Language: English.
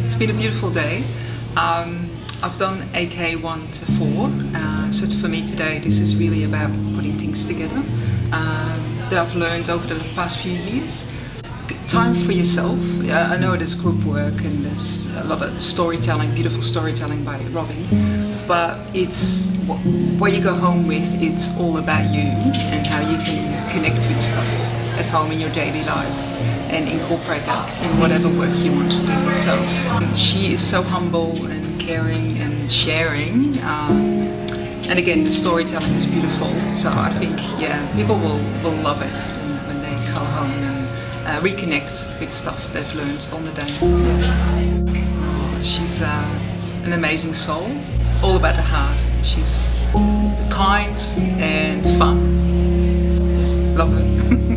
It's been a beautiful day. I've done AK 1 to 4, so for me today this is really about putting things together that I've learned over the past few years. Time for yourself. I know there's group work and there's a lot of storytelling, beautiful storytelling by Robbi, but it's what you go home with. It's all about you and how you can connect with stuff at home in your daily life and incorporate that in whatever work you want to do. So she is so humble and caring and sharing, and again the storytelling is beautiful. So I think people will love it when they come home and reconnect with stuff they've learned on the day. She's an amazing soul, all about the heart. She's kind and fun. Love her.